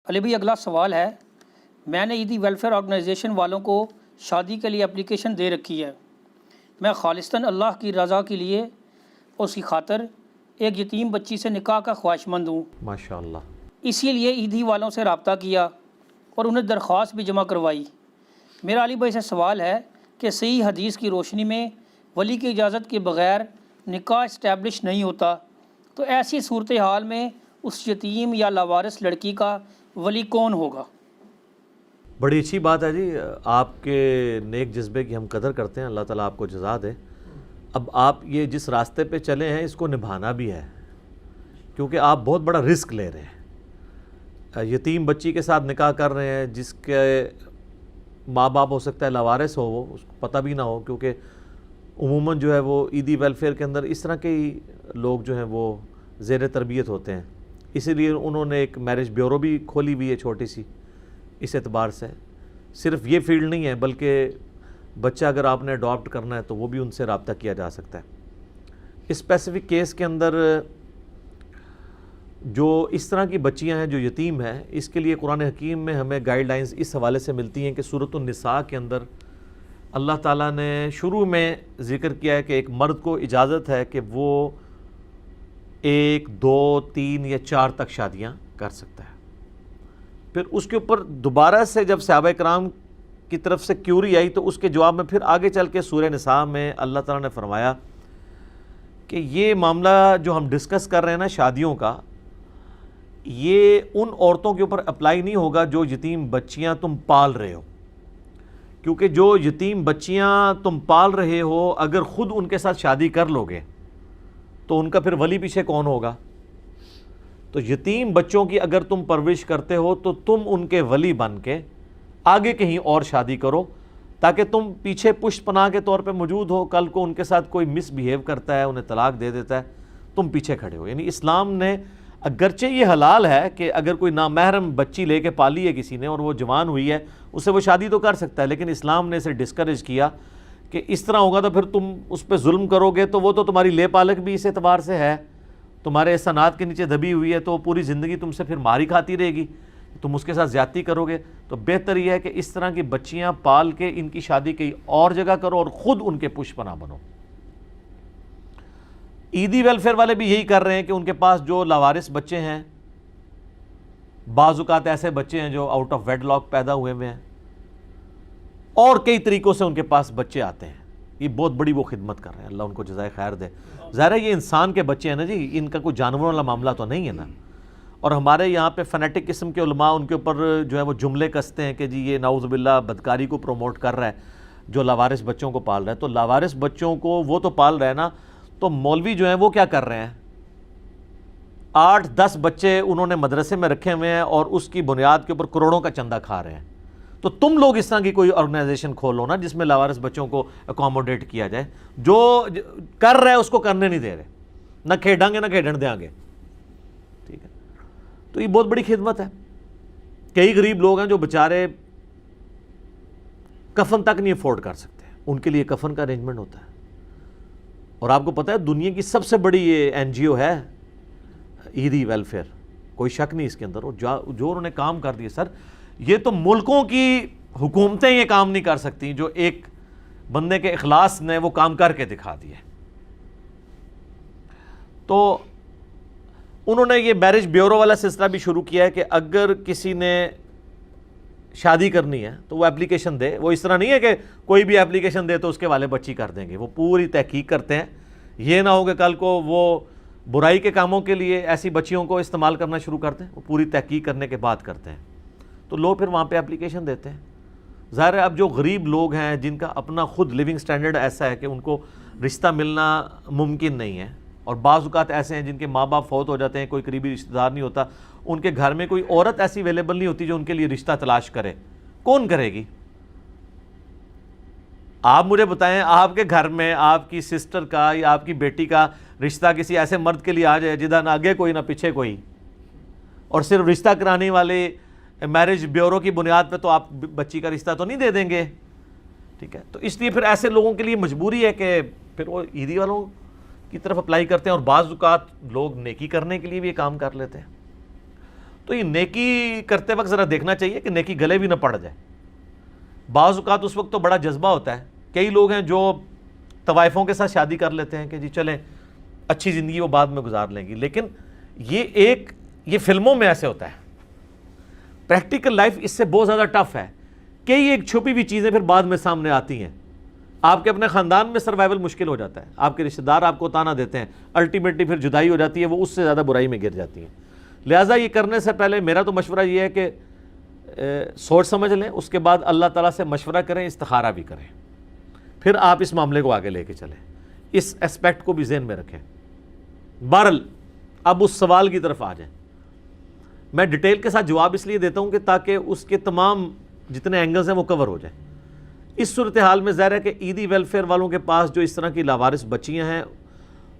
علی بھائی اگلا سوال ہے، میں نے عیدی ویلفیئر آرگنائزیشن والوں کو شادی کے لیے اپلیکیشن دے رکھی ہے۔ میں خالصتاً اللہ کی رضا کے لیے اس کی خاطر ایک یتیم بچی سے نکاح کا خواہش مند ہوں۔ ماشاءاللہ۔ اسی لیے عیدی والوں سے رابطہ کیا اور انہیں درخواست بھی جمع کروائی۔ میرا علی بھائی سے سوال ہے کہ صحیح حدیث کی روشنی میں ولی کی اجازت کے بغیر نکاح اسٹیبلش نہیں ہوتا، تو ایسی صورتحال میں اس یتیم یا لاوارث لڑکی کا ولی کون ہوگا؟ بڑی اچھی بات ہے جی، آپ کے نیک جذبے کی ہم قدر کرتے ہیں، اللہ تعالیٰ آپ کو جزا دے۔ اب آپ یہ جس راستے پہ چلے ہیں اس کو نبھانا بھی ہے، کیونکہ آپ بہت بڑا رسک لے رہے ہیں۔ یتیم بچی کے ساتھ نکاح کر رہے ہیں جس کے ماں باپ ہو سکتا ہے لاوارث ہو، وہ اس کو پتہ بھی نہ ہو، کیونکہ عموماً جو ہے وہ عیدی ویلفیئر کے اندر اس طرح کے ہی لوگ جو ہیں وہ زیر تربیت ہوتے ہیں، اسی لیے انہوں نے ایک میرج بیورو بھی کھولی ہوئی ہے چھوٹی سی۔ اس اعتبار سے صرف یہ فیلڈ نہیں ہے، بلکہ بچہ اگر آپ نے اڈاپٹ کرنا ہے تو وہ بھی ان سے رابطہ کیا جا سکتا ہے۔ اسپیسیفک کیس کے اندر جو اس طرح کی بچیاں ہیں جو یتیم ہیں، اس کے لیے قرآن حکیم میں ہمیں گائیڈ لائنز اس حوالے سے ملتی ہیں کہ سورۃ النساء کے اندر اللہ تعالیٰ نے شروع میں ذکر کیا ہے کہ ایک مرد کو اجازت ہے کہ وہ 1، 2، 3 یا 4 تک شادیاں کر سکتا ہے۔ پھر اس کے اوپر دوبارہ سے جب صحابہ کرام کی طرف سے کیوری آئی تو اس کے جواب میں پھر آگے چل کے سورہ نساء میں اللہ تعالیٰ نے فرمایا کہ یہ معاملہ جو ہم ڈسکس کر رہے ہیں نا شادیوں کا، یہ ان عورتوں کے اوپر اپلائی نہیں ہوگا جو یتیم بچیاں تم پال رہے ہو، کیونکہ جو یتیم بچیاں تم پال رہے ہو اگر خود ان کے ساتھ شادی کر لو گے تو ان کا پھر ولی پیچھے کون ہوگا؟ تو یتیم بچوں کی اگر تم پرورش کرتے ہو تو تم ان کے ولی بن کے آگے کہیں اور شادی کرو، تاکہ تم پیچھے پشت پناہ کے طور پہ موجود ہو، کل کو ان کے ساتھ کوئی مس بیہیو کرتا ہے، انہیں طلاق دے دیتا ہے، تم پیچھے کھڑے ہو۔ یعنی اسلام نے اگرچہ یہ حلال ہے کہ اگر کوئی نامحرم بچی لے کے پالی ہے کسی نے اور وہ جوان ہوئی ہے، اس سے وہ شادی تو کر سکتا ہے، لیکن اسلام نے اسے ڈسکریج کیا کہ اس طرح ہوگا تو پھر تم اس پہ ظلم کرو گے تو وہ تو تمہاری لے پالک بھی اس اعتبار سے ہے، تمہارے احسانات کے نیچے دبی ہوئی ہے، تو پوری زندگی تم سے پھر ماری کھاتی رہے گی، تم اس کے ساتھ زیادتی کرو گے۔ تو بہتر یہ ہے کہ اس طرح کی بچیاں پال کے ان کی شادی کہیں اور جگہ کرو اور خود ان کے پشت پناہ بنو۔ عیدی ویلفیئر والے بھی یہی کر رہے ہیں کہ ان کے پاس جو لاوارث بچے ہیں، بعض اوقات ایسے بچے ہیں جو آؤٹ آف ویڈ لاک پیدا ہوئے ہیں اور کئی طریقوں سے ان کے پاس بچے آتے ہیں، یہ بہت بڑی وہ خدمت کر رہے ہیں، اللہ ان کو جزائے خیر دے۔ ظاہر ہے یہ انسان کے بچے ہیں نا جی، ان کا کوئی جانوروں والا معاملہ تو نہیں ہے نا۔ اور ہمارے یہاں پہ فنیٹک قسم کے علماء ان کے اوپر جو ہے وہ جملے کستے ہیں کہ جی یہ نعوذ باللہ بدکاری کو پروموٹ کر رہا ہے جو لاوارث بچوں کو پال رہا ہے۔ تو لاوارث بچوں کو وہ تو پال رہا ہے نا، تو مولوی جو ہیں وہ کیا کر رہے ہیں؟ 8-10 بچے انہوں نے مدرسے میں رکھے ہوئے ہیں اور اس کی بنیاد کے اوپر کروڑوں کا چندہ کھا رہے ہیں۔ تو تم لوگ اس طرح کی کوئی آرگنائزیشن کھولو نا جس میں لاوارث بچوں کو اکوموڈیٹ کیا جائے، جو کر رہے ہیں اس کو کرنے نہیں دے رہے، نہ کھیڈیں گے نہ کھیڈن دیں گے، ٹھیک ہے؟ تو یہ بہت بڑی خدمت ہے۔ کئی غریب لوگ ہیں جو بیچارے کفن تک نہیں افورڈ کر سکتے، ان کے لیے کفن کا ارینجمنٹ ہوتا ہے۔ اور آپ کو پتہ ہے دنیا کی سب سے بڑی یہ NGO ہے عیدی ویلفیئر، کوئی شک نہیں اس کے اندر، جو انہوں نے کام کر دیا سر، یہ تو ملکوں کی حکومتیں یہ کام نہیں کر سکتی جو ایک بندے کے اخلاص نے وہ کام کر کے دکھا دیا۔ تو انہوں نے یہ میرج بیورو والا سلسلہ بھی شروع کیا ہے کہ اگر کسی نے شادی کرنی ہے تو وہ اپلیکیشن دے۔ وہ اس طرح نہیں ہے کہ کوئی بھی اپلیکیشن دے تو اس کے والے بچی کر دیں گے، وہ پوری تحقیق کرتے ہیں، یہ نہ ہو کہ کل کو وہ برائی کے کاموں کے لیے ایسی بچیوں کو استعمال کرنا شروع کرتے ہیں، وہ پوری تحقیق کرنے کے بعد کرتے ہیں۔ تو لوگ پھر وہاں پہ اپلیکیشن دیتے ہیں۔ ظاہر ہے اب جو غریب لوگ ہیں جن کا اپنا خود لیونگ سٹینڈرڈ ایسا ہے کہ ان کو رشتہ ملنا ممکن نہیں ہے، اور بعض اوقات ایسے ہیں جن کے ماں باپ فوت ہو جاتے ہیں، کوئی قریبی رشتہ دار نہیں ہوتا، ان کے گھر میں کوئی عورت ایسی اویلیبل نہیں ہوتی جو ان کے لیے رشتہ تلاش کرے، کون کرے گی؟ آپ مجھے بتائیں، آپ کے گھر میں آپ کی سسٹر کا یا آپ کی بیٹی کا رشتہ کسی ایسے مرد کے لیے آ جائے جدھر نہ آگے کوئی نہ پیچھے کوئی، اور صرف رشتہ کرانے والے میرج بیورو کی بنیاد پہ تو آپ بچی کا رشتہ تو نہیں دے دیں گے، ٹھیک ہے؟ تو اس لیے پھر ایسے لوگوں کے لیے مجبوری ہے کہ پھر وہ عیدی والوں کی طرف اپلائی کرتے ہیں، اور بعض اوقات لوگ نیکی کرنے کے لیے بھی یہ کام کر لیتے ہیں۔ تو یہ نیکی کرتے وقت ذرا دیکھنا چاہیے کہ نیکی گلے بھی نہ پڑ جائے. بعض اوقات اس وقت تو بڑا جذبہ ہوتا ہے. کئی لوگ ہیں جو طوائفوں کے ساتھ شادی کر لیتے ہیں کہ جی چلیں اچھی زندگی وہ بعد میں گزار لیں گی, لیکن یہ فلموں میں ایسے ہوتا ہے. پریکٹیکل لائف اس سے بہت زیادہ ٹف ہے. کئی ایک چھپی ہوئی چیزیں پھر بعد میں سامنے آتی ہیں. آپ کے اپنے خاندان میں سروائیول مشکل ہو جاتا ہے, آپ کے رشتہ دار آپ کو تانا دیتے ہیں, الٹیمیٹلی پھر جدائی ہو جاتی ہے, وہ اس سے زیادہ برائی میں گر جاتی ہیں. لہٰذا یہ کرنے سے پہلے میرا تو مشورہ یہ ہے کہ سوچ سمجھ لیں, اس کے بعد اللہ تعالیٰ سے مشورہ کریں, استخارہ بھی کریں, پھر آپ اس معاملے کو آگے لے کے چلیں. اس اسپیکٹ کو بھی ذہن میں رکھیں. بہرحال اب اس سوال کی طرف آ جائیں. میں ڈیٹیل کے ساتھ جواب اس لیے دیتا ہوں کہ تاکہ اس کے تمام جتنے اینگلز ہیں وہ کور ہو جائیں. اس صورتحال میں ظاہر ہے کہ عیدی ویلفیئر والوں کے پاس جو اس طرح کی لاوارث بچیاں ہیں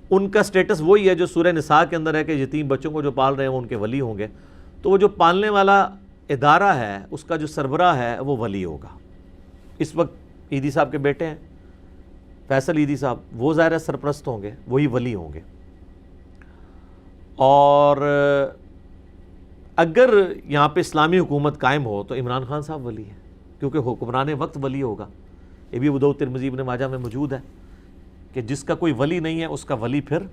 ان کا سٹیٹس وہی ہے جو سورہ نساء کے اندر ہے کہ یتیم بچوں کو جو پال رہے ہیں وہ ان کے ولی ہوں گے. تو وہ جو پالنے والا ادارہ ہے اس کا جو سربراہ ہے وہ ولی ہوگا. اس وقت عیدی صاحب کے بیٹے ہیں فیصل عیدی صاحب, وہ ظاہر ہے سرپرست ہوں گے, وہی ولی ہوں گے. اور اگر یہاں پہ اسلامی حکومت قائم ہو تو عمران خان صاحب ولی ہے, کیونکہ حکمران وقت ولی ہوگا. یہ بھی ابو داؤد ترمذی ابن ماجہ میں موجود ہے کہ جس کا کوئی ولی نہیں ہے اس کا ولی پھر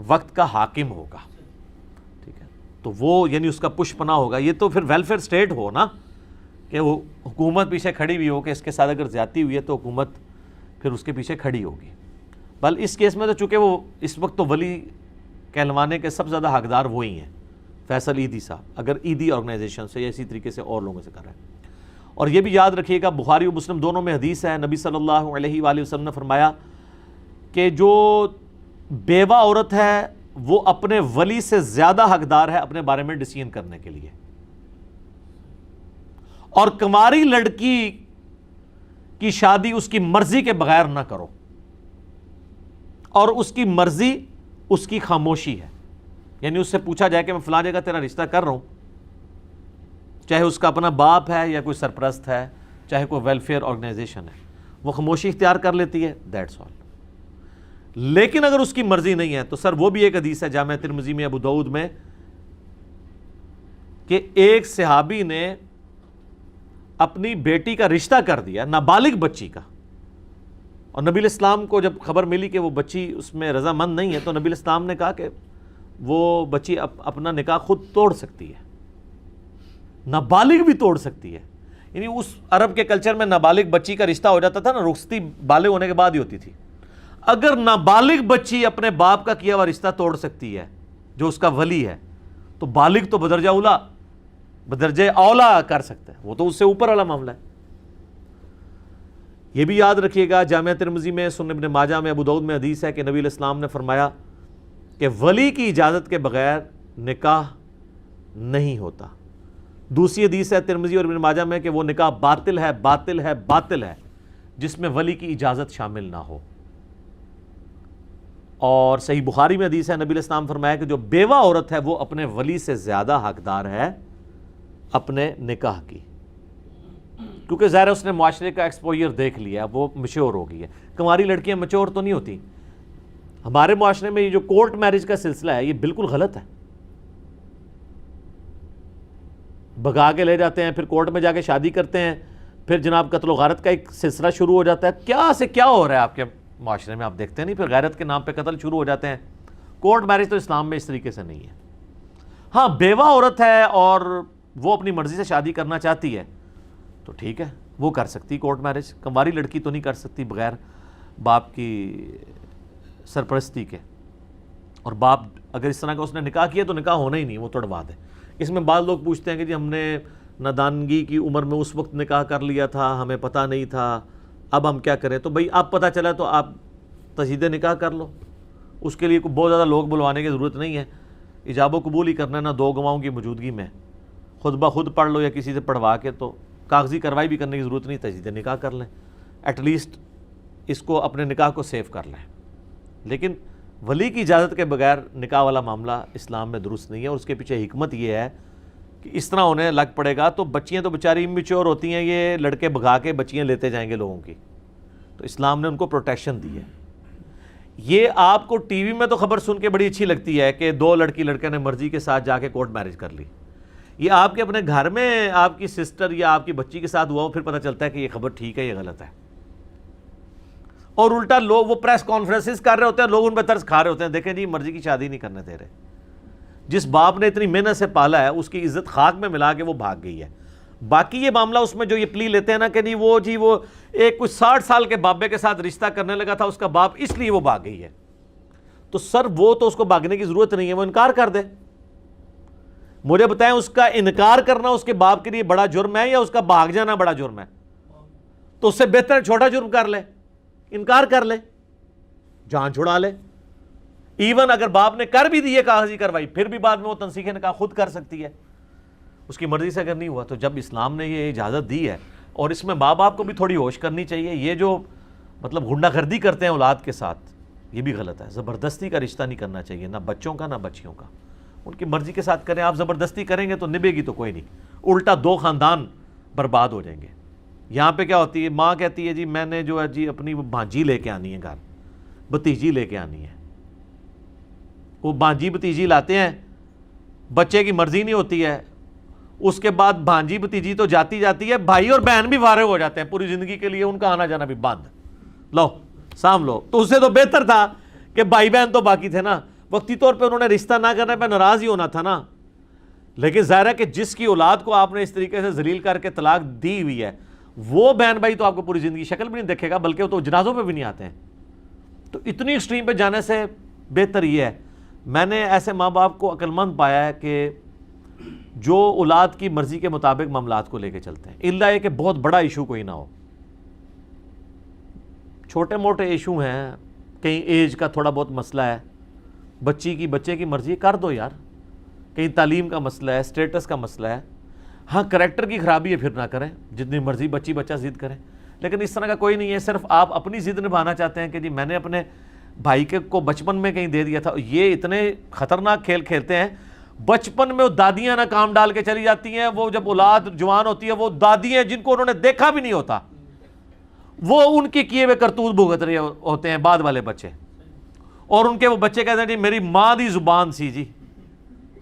وقت کا حاکم ہوگا. ٹھیک ہے, تو وہ یعنی اس کا پش پناہ ہوگا. یہ تو پھر ویلفیئر سٹیٹ ہو نا, کہ وہ حکومت پیچھے کھڑی بھی ہو کہ اس کے ساتھ اگر زیادتی ہوئی ہے تو حکومت پھر اس کے پیچھے کھڑی ہوگی. بل اس کیس میں تو چونکہ وہ اس وقت تو ولی کہلوانے کے سب سے زیادہ حقدار وہی ہیں, فیصل عیدی صاحب, اگر عیدی آرگنائزیشن سے یا اسی طریقے سے اور لوگوں سے کر رہے ہیں. اور یہ بھی یاد رکھیے گا بخاری و مسلم دونوں میں حدیث ہے, نبی صلی اللہ علیہ وآلہ وسلم نے فرمایا کہ جو بیوہ عورت ہے وہ اپنے ولی سے زیادہ حقدار ہے اپنے بارے میں ڈیسیژن کرنے کے لیے, اور کنواری لڑکی کی شادی اس کی مرضی کے بغیر نہ کرو, اور اس کی مرضی اس کی خاموشی ہے. یعنی اس سے پوچھا جائے کہ میں فلاں جگہ تیرا رشتہ کر رہا ہوں, چاہے اس کا اپنا باپ ہے یا کوئی سرپرست ہے, چاہے کوئی ویلفیئر آرگنائزیشن ہے, وہ خاموشی اختیار کر لیتی ہے, دیٹس آل. لیکن اگر اس کی مرضی نہیں ہے تو سر وہ بھی ایک حدیث ہے جامع ترمذی میں, ابو داؤد میں, کہ ایک صحابی نے اپنی بیٹی کا رشتہ کر دیا, نابالغ بچی کا, اور نبی الاسلام کو جب خبر ملی کہ وہ بچی اس میں رضامند نہیں ہے تو نبی الاسلام نے کہا کہ وہ بچی اپنا نکاح خود توڑ سکتی ہے, نابالغ بھی توڑ سکتی ہے. یعنی اس عرب کے کلچر میں نابالغ بچی کا رشتہ ہو جاتا تھا نا, رخصتی بالغ ہونے کے بعد ہی ہوتی تھی. اگر نابالغ بچی اپنے باپ کا کیا ہوا رشتہ توڑ سکتی ہے جو اس کا ولی ہے, تو بالغ تو بدرجہ اولا کر سکتا ہے, وہ تو اس سے اوپر والا معاملہ ہے. یہ بھی یاد رکھیے گا جامعہ ترمذی میں, سنن ابن ماجہ میں, ابو داؤد میں حدیث ہے کہ نبی علیہ السلام نے فرمایا کہ ولی کی اجازت کے بغیر نکاح نہیں ہوتا. دوسری حدیث ہے ترمذی اور ابن ماجہ میں کہ وہ نکاح باطل ہے, باطل ہے, باطل ہے جس میں ولی کی اجازت شامل نہ ہو. اور صحیح بخاری میں حدیث ہے, نبی علیہ السلام فرمایا کہ جو بیوہ عورت ہے وہ اپنے ولی سے زیادہ حقدار ہے اپنے نکاح کی, کیونکہ ظاہر اس نے معاشرے کا ایکسپوئر دیکھ لیا, وہ میچور ہو گئی ہے. کنواری لڑکیاں میچور تو نہیں ہوتی. ہمارے معاشرے میں یہ جو کورٹ میرج کا سلسلہ ہے یہ بالکل غلط ہے. بھگا کے لے جاتے ہیں, پھر کورٹ میں جا کے شادی کرتے ہیں, پھر جناب قتل و غارت کا ایک سلسلہ شروع ہو جاتا ہے. کیا سے کیا ہو رہا ہے آپ کے معاشرے میں, آپ دیکھتے ہیں نہیں, پھر غیرت کے نام پہ قتل شروع ہو جاتے ہیں. کورٹ میرج تو اسلام میں اس طریقے سے نہیں ہے. ہاں بیوہ عورت ہے اور وہ اپنی مرضی سے شادی کرنا چاہتی ہے تو ٹھیک ہے, وہ کر سکتی کورٹ میرج. کنواری لڑکی تو نہیں کر سکتی بغیر باپ کی سرپرستی کے, اور باپ اگر اس طرح کا اس نے نکاح کیا تو نکاح ہونا ہی نہیں, وہ توڑوا دے. اس میں بعض لوگ پوچھتے ہیں کہ جی ہم نے نادانگی کی عمر میں اس وقت نکاح کر لیا تھا, ہمیں پتہ نہیں تھا, اب ہم کیا کریں. تو بھئی اب پتہ چلا تو آپ تجدید نکاح کر لو, اس کے لیے کوئی بہت زیادہ لوگ بلوانے کی ضرورت نہیں ہے. ایجاب و قبول ہی کرنا ہے نا, دو گواہوں کی موجودگی میں خود بخود پڑھ لو یا کسی سے پڑھوا کے, تو کاغذی کارروائی بھی کرنے کی ضرورت نہیں, تجدید نکاح کر لیں, ایٹ لیسٹ اس کو اپنے نکاح کو سیو کر لیں. لیکن ولی کی اجازت کے بغیر نکاح والا معاملہ اسلام میں درست نہیں ہے, اور اس کے پیچھے حکمت یہ ہے کہ اس طرح ہونے لگ پڑے گا تو بچیاں تو بیچاری میچور ہوتی ہیں, یہ لڑکے بھگا کے بچیاں لیتے جائیں گے لوگوں کی, تو اسلام نے ان کو پروٹیکشن دی ہے. یہ آپ کو ٹی وی میں تو خبر سن کے بڑی اچھی لگتی ہے کہ دو لڑکی لڑکے نے مرضی کے ساتھ جا کے کورٹ میرج کر لی, یہ آپ کے اپنے گھر میں آپ کی سسٹر یا آپ کی بچی کے ساتھ ہوا ہو، پھر پتہ چلتا ہے کہ یہ خبر ٹھیک ہے، یہ غلط ہے. اور الٹا لوگ وہ پریس کانفرنسز کر رہے ہوتے ہیں، لوگ ان پہ ترس کھا رہے ہوتے ہیں، دیکھیں جی مرضی کی شادی نہیں کرنے دے رہے. جس باپ نے اتنی محنت سے پالا ہے اس کی عزت خاک میں ملا کے وہ بھاگ گئی ہے. باقی یہ معاملہ اس میں جو یہ پلی لیتے ہیں نا کہ نہیں وہ ایک کوئی 60 سال کے بابے کے ساتھ رشتہ کرنے لگا تھا اس کا باپ، اس لیے وہ بھاگ گئی ہے. تو سر وہ تو اس کو بھاگنے کی ضرورت نہیں ہے، وہ انکار کر دے. مجھے بتائیں اس کا انکار کرنا اس کے باپ کے لیے بڑا جرم ہے یا اس کا بھاگ جانا بڑا جرم ہے؟ تو اس سے بہتر چھوٹا جرم کر لے، انکار کر لے، جان چھڑا لے. ایون اگر باپ نے کر بھی دی ہے کاغذی کارروائی، پھر بھی بعد میں وہ تنسیخ نکاح خود کر سکتی ہے اس کی مرضی سے اگر نہیں ہوا. تو جب اسلام نے یہ اجازت دی ہے، اور اس میں ماں باپ کو بھی تھوڑی ہوش کرنی چاہیے. یہ جو مطلب غنڈہ گردی کرتے ہیں اولاد کے ساتھ، یہ بھی غلط ہے. زبردستی کا رشتہ نہیں کرنا چاہیے، نہ بچوں کا نہ بچیوں کا. ان کی مرضی کے ساتھ کریں. آپ زبردستی کریں گے تو نبھے گی تو کوئی نہیں، الٹا 2 خاندان برباد ہو جائیں گے. یہاں پہ کیا ہوتی ہے، ماں کہتی ہے جی میں نے جو ہے جی اپنی بھانجی لے کے آنی ہے گھر، بھتیجی لے کے آنی ہے. وہ بھانجی بھتیجی لاتے ہیں، بچے کی مرضی نہیں ہوتی ہے. اس کے بعد بھانجی بھتیجی تو جاتی ہے، بھائی اور بہن بھی فارغ ہو جاتے ہیں پوری زندگی کے لیے، ان کا آنا جانا بھی بند. لو سام لو. تو اس سے تو بہتر تھا کہ بھائی بہن تو باقی تھے نا، وقتی طور پہ انہوں نے رشتہ نہ کرنے پہ ناراض ہی ہونا تھا نا. لیکن ظاہر ہے کہ جس کی اولاد کو آپ نے اس طریقے سے ذلیل کر کے طلاق دی ہوئی ہے، وہ بہن بھائی تو آپ کو پوری زندگی شکل بھی نہیں دیکھے گا، بلکہ وہ تو جنازوں پہ بھی نہیں آتے ہیں. تو اتنی ایکسٹریم پہ جانے سے بہتر یہ ہے. میں نے ایسے ماں باپ کو عقل مند پایا ہے کہ جو اولاد کی مرضی کے مطابق معاملات کو لے کے چلتے ہیں، الا یہ کہ بہت بڑا ایشو کوئی نہ ہو. چھوٹے موٹے ایشو ہیں، کہیں ایج کا تھوڑا بہت مسئلہ ہے، بچے کی مرضی کر دو یار. کہیں تعلیم کا مسئلہ ہے، سٹیٹس کا مسئلہ ہے، ہاں کریکٹر کی خرابی ہے پھر نہ کریں، جتنی مرضی بچہ ضد کریں. لیکن اس طرح کا کوئی نہیں ہے. صرف آپ اپنی ضد نبھانا چاہتے ہیں کہ جی میں نے اپنے بھائی کو بچپن میں کہیں دے دیا تھا. یہ اتنے خطرناک کھیل کھیلتے ہیں. بچپن میں وہ دادیاں نہ کام ڈال کے چلی جاتی ہیں، وہ جب اولاد جوان ہوتی ہے وہ دادی ہیں جن کو انہوں نے دیکھا بھی نہیں ہوتا، وہ ان کے کیے ہوئے کرتوت بھگت رہے ہوتے ہیں بعد والے بچے. اور ان کے وہ بچے کہتے ہیں جی میری ماں دی زبان سی جی،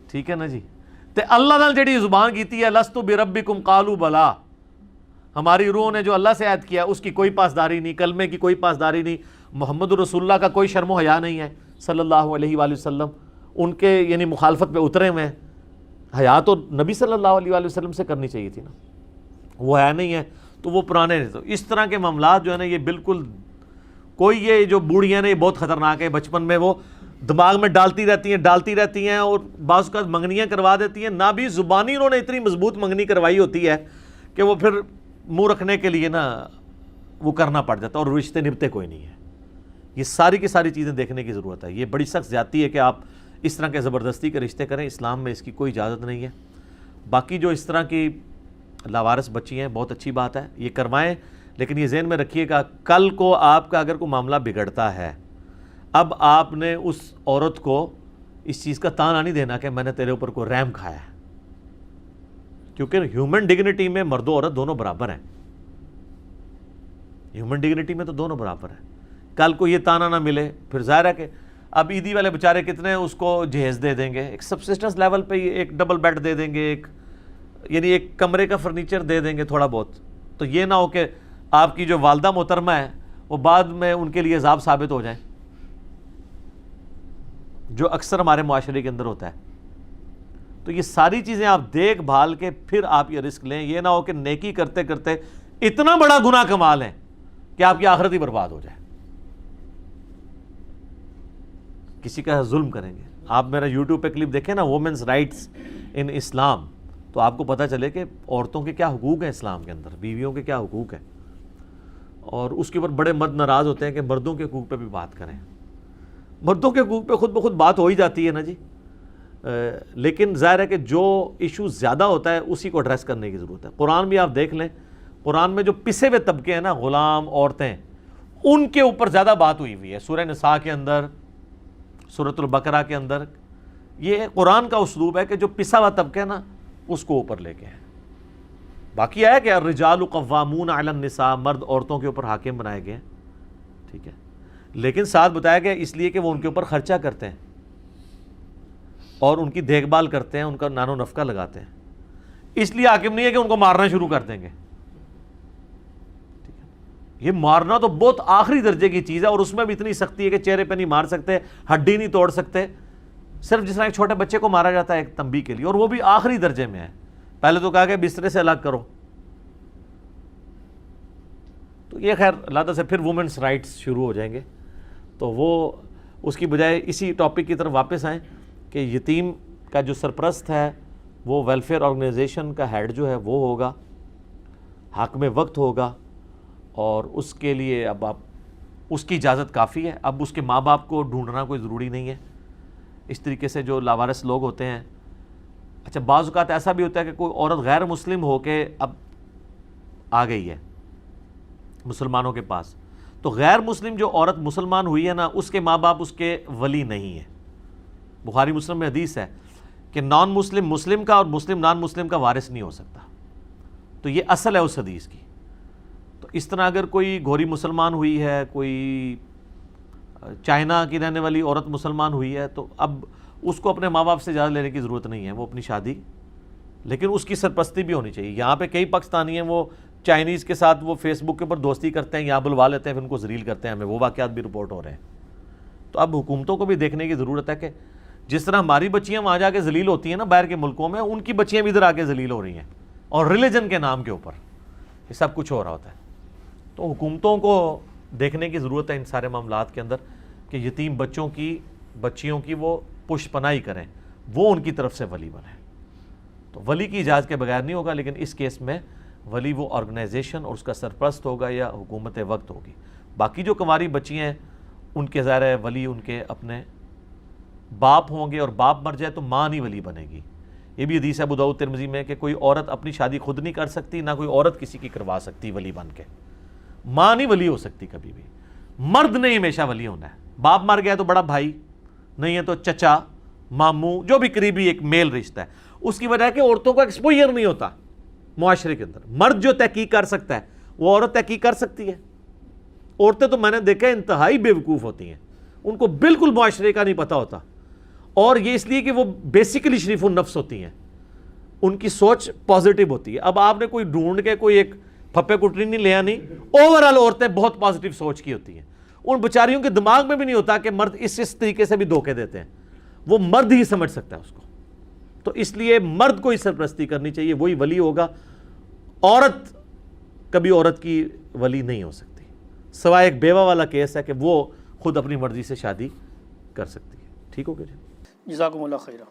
ٹھیک ہے نا جی. تے اللہ نال جڑی زبان کیتی ہے لستو بربکم قالوا بلا، ہماری روح نے جو اللہ سے عہد کیا اس کی کوئی پاسداری نہیں، کلمے کی کوئی پاسداری نہیں، محمد رسول اللہ کا کوئی شرم و حیا نہیں ہے صلی اللہ علیہ وآلہ وسلم. ان کے یعنی مخالفت پہ اترے ہوئے ہیں. حیا تو نبی صلی اللہ علیہ وآلہ وسلم سے کرنی چاہیے تھی نا، وہ حیا نہیں ہے تو وہ پرانے. تو اس طرح کے معاملات جو ہے نا یہ بالکل کوئی یہ جو بوڑھیاں نے یہ بہت خطرناک ہے. بچپن میں وہ دماغ میں ڈالتی رہتی ہیں اور بعض اوقات منگنیاں کروا دیتی ہیں. نہ بھی زبانی انہوں نے اتنی مضبوط منگنی کروائی ہوتی ہے کہ وہ پھر منہ رکھنے کے لیے نا وہ کرنا پڑ جاتا اور رشتے نبھتے کوئی نہیں ہے. یہ ساری کی ساری چیزیں دیکھنے کی ضرورت ہے. یہ بڑی سخت زیادتی ہے کہ آپ اس طرح کے زبردستی کے رشتے کریں. اسلام میں اس کی کوئی اجازت نہیں ہے. باقی جو اس طرح کی لاوارث بچی ہیں بہت اچھی بات ہے، یہ کروائیں. لیکن یہ ذہن میں رکھیے گا کل کو آپ کا اگر کوئی معاملہ بگڑتا ہے، اب آپ نے اس عورت کو اس چیز کا تانا نہیں دینا کہ میں نے تیرے اوپر کوئی رحم کھایا ہے، کیونکہ ہیومن ڈگنیٹی میں مرد و عورت دونوں برابر ہیں. ہیومن ڈگنیٹی میں تو دونوں برابر ہیں. کل کو یہ تانا نہ ملے، پھر ظاہر ہے کہ اب عیدی والے بیچارے کتنے اس کو جہیز دے دیں گے، ایک سبسسٹنس لیول پہ ایک ڈبل بیڈ دے دیں گے، یعنی ایک کمرے کا فرنیچر دے دیں گے تھوڑا بہت. تو یہ نہ ہو کہ آپ کی جو والدہ محترمہ ہے وہ بعد میں ان کے لیے عذاب ثابت ہو جائیں، جو اکثر ہمارے معاشرے کے اندر ہوتا ہے. تو یہ ساری چیزیں آپ دیکھ بھال کے پھر آپ یہ رسک لیں. یہ نہ ہو کہ نیکی کرتے کرتے اتنا بڑا گناہ کما لیں کہ آپ کی آخرت ہی برباد ہو جائے. کسی کا ظلم کریں گے. آپ میرا یوٹیوب پہ کلپ دیکھیں نا وومنس رائٹس ان اسلام، تو آپ کو پتہ چلے کہ عورتوں کے کیا حقوق ہیں اسلام کے اندر، بیویوں کے کیا حقوق ہیں. اور اس کے اوپر بڑے مرد ناراض ہوتے ہیں کہ مردوں کے حقوق پہ بھی بات کریں. مردوں کے حقوق پہ خود بخود بات ہو ہی جاتی ہے نا جی. لیکن ظاہر ہے کہ جو ایشو زیادہ ہوتا ہے اسی کو ایڈریس کرنے کی ضرورت ہے. قرآن بھی آپ دیکھ لیں، قرآن میں جو پسے ہوئے طبقے ہیں نا، غلام، عورتیں، ان کے اوپر زیادہ بات ہوئی ہے. سورہ نساء کے اندر، سورۃ البقرہ کے اندر. یہ قرآن کا اسلوب ہے کہ جو پسا ہوا طبقہ ہے نا اس کو اوپر لے کے ہے. باقی ہے کہ الرجال قوامون علی النساء، مرد عورتوں کے اوپر حاکم بنائے گئے، ٹھیک ہے. لیکن ساتھ بتایا گیا اس لیے کہ وہ ان کے اوپر خرچہ کرتے ہیں اور ان کی دیکھ بھال کرتے ہیں، ان کا نان و نفقہ لگاتے ہیں. اس لیے حاکم نہیں ہے کہ ان کو مارنا شروع کر دیں گے. یہ مارنا تو بہت آخری درجے کی چیز ہے، اور اس میں بھی اتنی سختی ہے کہ چہرے پہ نہیں مار سکتے، ہڈی نہیں توڑ سکتے، صرف جس طرح ایک چھوٹے بچے کو مارا جاتا ہے ایک تنبیہ کے لیے، اور وہ بھی آخری درجے میں ہے. پہلے تو کہا کہ بسترے سے الگ کرو. تو یہ خیر اللہ تعالیٰ سے پھر وومنس رائٹس شروع ہو جائیں گے، تو وہ اس کی بجائے اسی ٹاپک کی طرف واپس آئیں کہ یتیم کا جو سرپرست ہے وہ ویلفیئر آرگنائزیشن کا ہیڈ جو ہے وہ ہوگا، حاکم وقت ہوگا، اور اس کے لیے اب آپ اس کی اجازت کافی ہے. اب اس کے ماں باپ کو ڈھونڈنا کوئی ضروری نہیں ہے. اس طریقے سے جو لاوارث لوگ ہوتے ہیں، اچھا بعض اوقات ایسا بھی ہوتا ہے کہ کوئی عورت غیر مسلم ہو کے اب آ گئی ہے مسلمانوں کے پاس، تو غیر مسلم جو عورت مسلمان ہوئی ہے نا، اس کے ماں باپ اس کے ولی نہیں ہیں. بخاری مسلم میں حدیث ہے کہ نان مسلم مسلم کا اور مسلم نان مسلم کا وارث نہیں ہو سکتا. تو یہ اصل ہے اس حدیث کی. تو اس طرح اگر کوئی گھوری مسلمان ہوئی ہے، کوئی چائنا کی رہنے والی عورت مسلمان ہوئی ہے، تو اب اس کو اپنے ماں باپ سے اجازت لینے کی ضرورت نہیں ہے، وہ اپنی شادی، لیکن اس کی سرپرستی بھی ہونی چاہیے. یہاں پہ کئی پاکستانی ہیں وہ چائنیز کے ساتھ وہ فیس بک کے اوپر دوستی کرتے ہیں، یہاں بلوا لیتے ہیں، پھر ان کو ذلیل کرتے ہیں. ہمیں وہ واقعات بھی رپورٹ ہو رہے ہیں. تو اب حکومتوں کو بھی دیکھنے کی ضرورت ہے کہ جس طرح ہماری بچیاں وہاں جا کے ذلیل ہوتی ہیں نا باہر کے ملکوں میں، ان کی بچیاں بھی ادھر آ کے ذلیل ہو رہی ہیں، اور ریلیجن کے نام کے اوپر یہ سب کچھ ہو رہا ہوتا ہے. تو حکومتوں کو دیکھنے کی ضرورت ہے ان سارے معاملات کے اندر کہ یتیم بچیوں کی وہ پشت پناہی کریں، وہ ان کی طرف سے ولی بنیں. تو ولی کی اجازت کے بغیر نہیں ہوگا، لیکن اس کیس میں ولی وہ آرگنائزیشن اور اس کا سرپرست ہوگا یا حکومت وقت ہوگی. باقی جو کنواری بچیاں ہیں ان کے ظاہر ہے ولی ان کے اپنے باپ ہوں گے، اور باپ مر جائے تو ماں نہیں ولی بنے گی. یہ بھی حدیث ہے ابو داؤد ترمذی میں کہ کوئی عورت اپنی شادی خود نہیں کر سکتی، نہ کوئی عورت کسی کی کروا سکتی ولی بن کے. ماں نہیں ولی ہو سکتی کبھی بھی. مرد نے ہمیشہ ولی ہونا ہے. باپ مر گیا تو بڑا بھائی، نہیں ہے تو چچا، ماموں، جو بھی قریبی ایک میل رشتہ ہے. اس کی وجہ ہے کہ عورتوں کا ایکسپوئر نہیں ہوتا معاشرے کے اندر. مرد جو تحقیق کر سکتا ہے وہ عورت تحقیق کر سکتی ہے. عورتیں تو میں نے دیکھا انتہائی بے وقوف ہوتی ہیں، ان کو بالکل معاشرے کا نہیں پتہ ہوتا، اور یہ اس لیے کہ وہ بیسیکلی شریف النفس ہوتی ہیں، ان کی سوچ پازیٹیو ہوتی ہے. اب آپ نے کوئی ڈھونڈ کے کوئی ایک پھپے کٹری نہیں لیا نہیں، اوورال عورتیں بہت پازیٹیو سوچ کی ہوتی ہیں. ان بیچاریوں کے دماغ میں بھی نہیں ہوتا کہ مرد اس طریقے سے بھی دھوکے دیتے ہیں، وہ مرد ہی سمجھ سکتا ہے اس کو. تو اس لیے مرد کو ہی سرپرستی کرنی چاہیے، وہی ولی ہوگا. عورت کبھی عورت کی ولی نہیں ہو سکتی، سوائے ایک بیوہ والا کیس ہے کہ وہ خود اپنی مرضی سے شادی کر سکتی ہے. ٹھیک ہو گیا جی؟ جزاکم اللہ خیرہ.